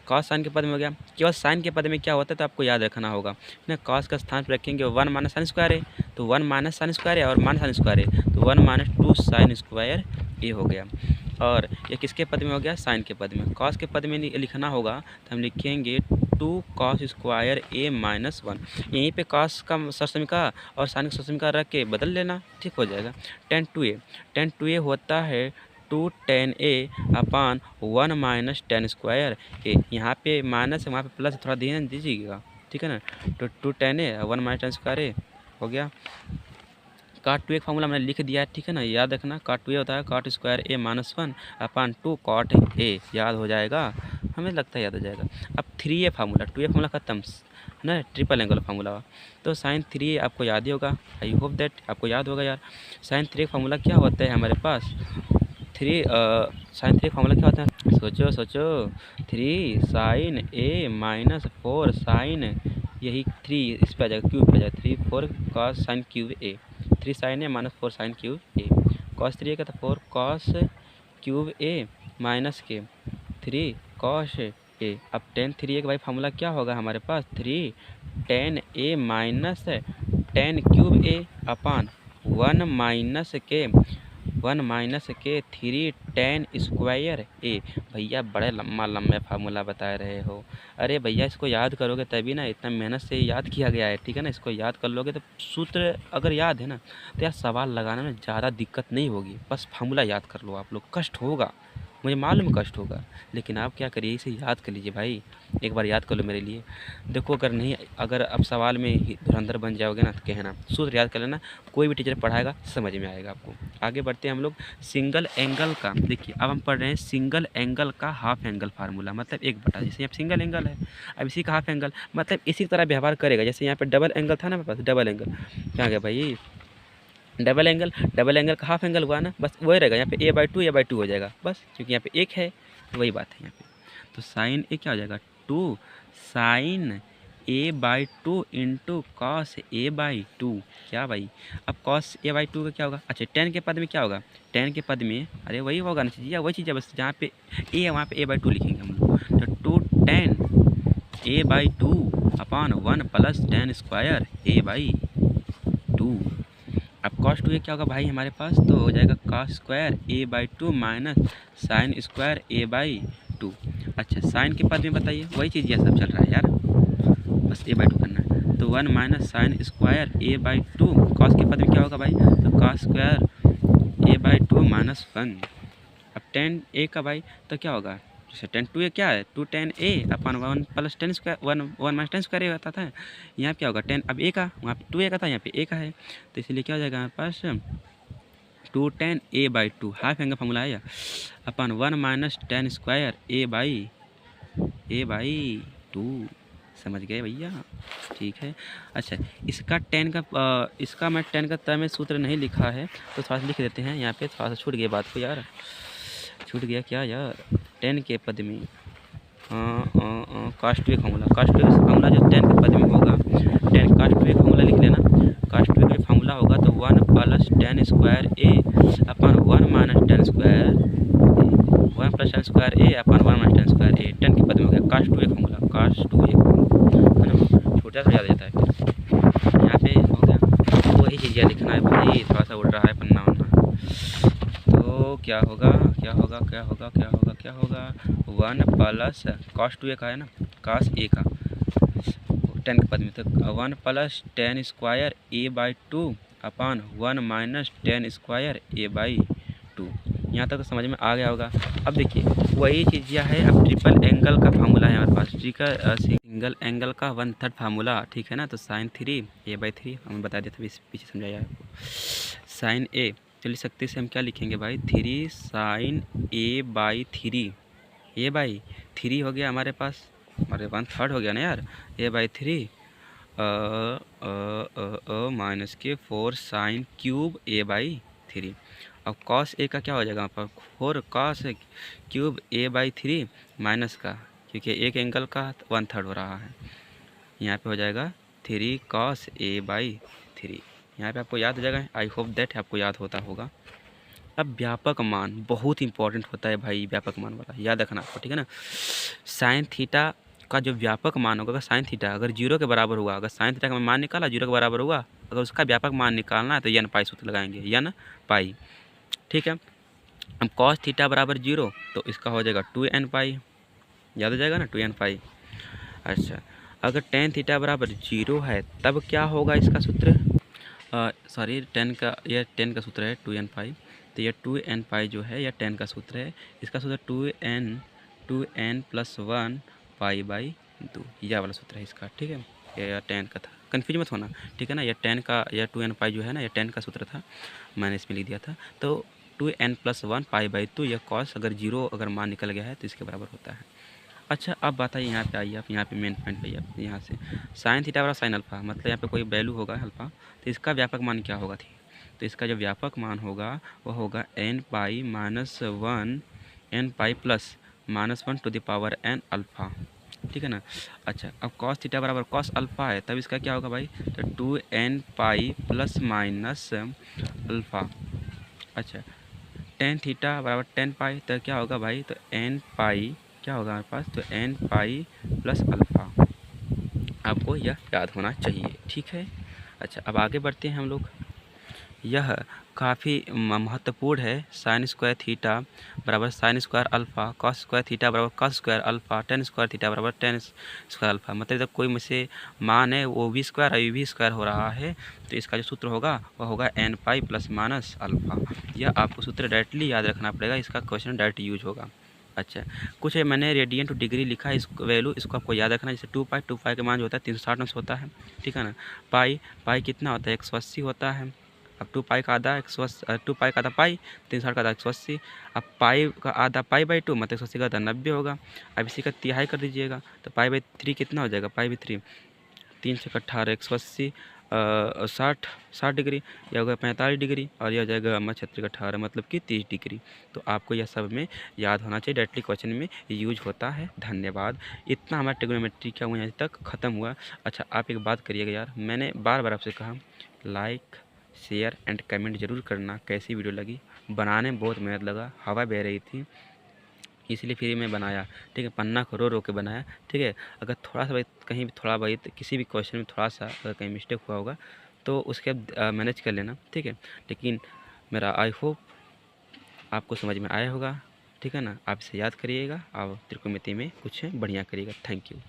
कॉस साइन के पद में हो गया। केवल साइन के पद में क्या होता है तो आपको याद रखना होगा ना, कॉस का स्थान पर रखेंगे 1 माइनस साइन स्क्वायर ए, तो 1 माइनस साइन स्क्वायर ए और माइनस साइन स्क्वायर ए, तो 1 माइनस 2 साइन स्क्वायर ए हो गया। और ये किसके पद में हो गया, साइन के पद में। कॉस के पद में लिखना होगा तो हम लिखेंगे 2 कॉस स्क्वायर ए माइनस 1, यहीं पे कॉस का समीकरण और साइन का समीकरण रख के बदल लेना, ठीक हो जाएगा। tan 2a होता है 2 tan a upon 1 minus tan square A, यहाँ पे माइनस है वहाँ पे प्लस, थोड़ा ध्यान दीजिएगा, ठीक है ना। तो 2 tan a 1 minus tan square A हो गया। काट 2a फार्मूला मैंने लिख दिया है, ठीक है ना, याद रखना। काट 2a होता है cot square a minus 1 upon 2 cot a, याद हो जाएगा, हमें लगता है याद हो जाएगा। अब 3a फार्मूला, 2a फार्मूला खत्म है ना, ट्रिपल एंगल फार्मूला, तो साइन 3a आपको याद ही होगा, आई होप दैट आपको याद होगा यार। साइन 3a फार्मूला क्या होता है हमारे पास, साइन 3 फार्मूला क्या होता है, सोचो 3 साइन ए माइनस 4 साइन, यही 3 इस पर आ जाएगा, क्यूब पे आ जाएगा, 3 4 कॉस साइन क्यूब ए, 3 साइन ए माइनस 4 साइन क्यूब ए, कॉस 3a का था 4 कॉस क्यूब ए माइनस के 3 कॉस ए। अब tan 3a का भाई फार्मूला क्या होगा हमारे पास, 3 tan a minus tan cube A upon 1 minus के 3 tan स्क्वायर ए। भैया बड़े लंबा फार्मूला बता रहे हो, अरे भैया इसको याद करोगे तभी ना, इतना मेहनत से याद किया गया है, ठीक है ना। इसको याद कर लोगे तो सूत्र अगर याद है ना तो यार सवाल लगाने में ज़्यादा दिक्कत नहीं होगी, बस फार्मूला याद कर लो आप लोग। कष्ट होगा, मुझे मालूम कष्ट होगा, लेकिन आप क्या करिए, इसे याद कर लीजिए भाई, एक बार याद कर लो मेरे लिए। देखो अगर अब सवाल में धुरंधर बन जाओगे ना तो कहना, सूत्र याद कर लेना, कोई भी टीचर पढ़ाएगा समझ में आएगा आपको। आगे बढ़ते हैं हम लोग सिंगल एंगल का। देखिए अब हम पढ़ रहे हैं सिंगल एंगल का हाफ एंगल फार्मूला, मतलब 1/, जैसे यहाँ सिंगल एंगल है, अब इसी का हाफ एंगल मतलब इसी तरह व्यवहार करेगा। जैसे यहाँ पे डबल एंगल था ना मेरे पास, डबल एंगल क्या गया भाई, डबल एंगल का हाफ एंगल हुआ ना, बस वही रहेगा, यहाँ पे a/2 हो जाएगा बस, क्योंकि यहाँ पे 1 है, वही बात है यहाँ पे। तो साइन ए क्या हो जाएगा, 2 sign a/2 into cos a/2, क्या भाई। अब कॉस a/2 का क्या होगा, अच्छा tan के पद में क्या होगा, tan के पद में अरे वही होगा ना चीज़, वही चीज़ है, बस जहाँ पे a है वहाँ पे a/2 लिखेंगे हम लोग। तो 2 tan a/2 अपान 1 प्लस tan स्क्वायर a/2। अब cos 2a क्या होगा भाई हमारे पास, तो हो जाएगा cos square a/2 minus sine square a/2। अच्छा साइन के पद में बताइए, वही चीज़ यह सब चल रहा है यार, बस a/2 करना है, तो 1 minus sine square a/2। cos के पद में क्या होगा भाई, तो cos स्क्वायर a/2 माइनस 1। अब tan a का भाई तो क्या होगा, जैसे tan 2a क्या है, 2 tan a upon 1 plus tan square 1 minus tan square होता था। यहाँ क्या होगा tan, अब a का वहाँ पे 2a का था, यहाँ पे a का है, तो इसलिए क्या हो जाएगा हमारे पास 2 tan a/2 half angle formula है अपन 1 माइनस tan स्क्वायर a/2। समझ गए भैया? ठीक है। अच्छा, इसका इसका मैं टेन का तय में सूत्र नहीं लिखा है, तो थोड़ा सा लिख देते हैं यहाँ पे। थोड़ा सा छूट गया बात को यार, छूट गया क्या यार। टेन के पद में कास्टवे फार्मूला जो टेन के पद में होगा, टेन कास्टवे फार्मूला लिख लेना। कास्टवे का फार्मूला होगा तो 1 plus tan square A upon 1 minus tan square, 1 plus tan square A upon 1 minus tan square A, tan के पद में हो गया कास्टवे फार्मूला, कास्टवे है ना, छोटा सा याद जाता है फिर। यहाँ पे हो गया, तो वही चीज़ लिखना है भाई, थोड़ा सा उड़ रहा है पन्ना वन्ना। तो क्या होगा 1 प्लस कॉस टू ए का है ना, कास ए का टेन के पद में, तो 1 plus tan square A by 2 upon 1 minus tan square A by 2। यहाँ तक तो समझ में आ गया होगा। अब देखिए वही चीज़ यह है, अब ट्रिपल एंगल का फार्मूला है हमारे पास, सिंगल एंगल का 1/3 फार्मूला, ठीक है ना। तो साइन 3 ए बाई 3 हमें बता दिया था, पीछे समझाया आपको। साइन ए चलिए सकते से हम क्या लिखेंगे भाई, 3 sine a by 3, a by 3 हो गया हमारे पास, हमारे 1/3 हो गया ना यार, ए बाई 3 माइनस के 4 साइन क्यूब ए बाई 3। अब कॉस ए का क्या हो जाएगा यहाँ पर, 4 cos cube A by 3 minus का, क्योंकि एक एंगल का 1/3 हो रहा है, यहाँ पे हो जाएगा 3 कॉस ए बाई 3। यहाँ पे आपको याद हो जाएगा, आई होप दैट आपको याद होता होगा। अब व्यापक मान बहुत इंपॉर्टेंट होता है भाई, व्यापक मान वाला याद रखना आपको, ठीक है ना। साइन थीटा का जो व्यापक मान होगा, साइन थीटा अगर 0 के बराबर हुआ, अगर साइन थीटा का मान निकाला 0 के बराबर हुआ, अगर उसका व्यापक मान निकालना है तो यन पाई सूत्र लगाएंगे, यन पाई, ठीक है। अब कॉस थीटा बराबर 0 तो इसका हो जाएगा 2n पाई, याद हो जाएगा ना 2n पाई। अच्छा, अगर टेन थीटा बराबर 0 है तब क्या होगा इसका सूत्र, सॉरी टेन का सूत्र है 2n पाई, तो यह 2n पाई जो है यह 10 का सूत्र है। इसका सूत्र 2n प्लस 1 पाई बाई 2, यह वाला सूत्र है इसका, ठीक है। यह 10 का था, कन्फ्यूज मत होना, ठीक है ना। यह 10 का, यह 2n पाई जो है ना, यह 10 का सूत्र था, मैंने इसमें लिख दिया था। तो 2n प्लस 1 पाई बाई 2, यह कॉस अगर 0 अगर मान निकल गया है तो इसके बराबर होता है। अच्छा, अब बात है यहाँ पे आइए आप, यहाँ पे मेन पॉइंट पे आप यहाँ से साइन थीटा बराबर साइन अल्फा, मतलब यहाँ पे कोई वैल्यू होगा अल्फा, तो इसका व्यापक मान क्या होगा थी, तो इसका जो व्यापक मान होगा वो होगा n pi minus 1 n pi plus -1 to the power n alpha, ठीक है ना। अच्छा, अब कॉस थीटा बराबर कॉस अल्फ़ा है, तब इसका क्या होगा भाई, तो 2n pi plus minus alpha. अच्छा, टेन थीटा बराबर 10 पाई, तो क्या होगा भाई, तो n पाई क्या होगा हमारे पास, तो n पाई प्लस अल्फ़ा। आपको यह याद होना चाहिए, ठीक है। अच्छा, अब आगे बढ़ते हैं हम लोग। यह काफ़ी महत्वपूर्ण है, साइन स्क्वायर थीटा बराबर sine square alpha, cos square theta बराबर cos square alpha, tan square theta बराबर टेन स्क्वायर अल्फ़ा। मतलब जब कोई में से मान है वो v स्क्वायर और v स्क्वायर हो रहा है, तो इसका जो सूत्र होगा वह होगा n pi plus minus alpha. यह आपको सूत्र डायरेक्टली याद रखना पड़ेगा, इसका क्वेश्चन डायरेक्ट यूज होगा। अच्छा, कुछ है मैंने रेडियन टू डिग्री लिखा है, इस वैल्यू इसको आपको याद रखना है। जैसे 2 पाई का मान जो होता है 360 होता है, ठीक है ना। पाई कितना होता है, 180 होता है। अब 2 पाई का आधा 180, 2 पाई का आधा पाई, 360 का आधा 180। अब पाई का आधा पाई बाई 2 मतलब 180 का आधा 90 होगा। अब इसी का तिहाई कर दीजिएगा, तो पाई बाई 3 कितना हो जाएगा, पाई बाई 3 3 से 18 180 60 डिग्री, यह होगा 45 डिग्री, और यह हो जाएगा 18 मतलब कि 30 डिग्री। तो आपको यह सब में याद होना चाहिए, डायरेक्टली क्वेश्चन में यूज होता है। धन्यवाद, इतना हमारा ट्रिग्नोमेट्री क्या हुआ यहाँ तक ख़त्म हुआ। अच्छा, आप एक बात करिएगा यार, मैंने बार बार आपसे कहा लाइक शेयर एंड कमेंट ज़रूर करना, कैसी वीडियो लगी। बनाने में बहुत मेहनत लगा, हवा बह रही थी इसलिए फिर मैं बनाया, ठीक है। पन्ना को रो रो के बनाया, ठीक है। अगर थोड़ा सा भाई कहीं भी थोड़ा भाई किसी भी क्वेश्चन में थोड़ा सा अगर कहीं मिस्टेक हुआ होगा तो उसके मैनेज कर लेना, ठीक है। लेकिन मेरा आई होप आपको समझ में आया होगा, ठीक है ना। आप इसे याद करिएगा और त्रिकोणमिति में कुछ बढ़िया करिएगा। Thank you.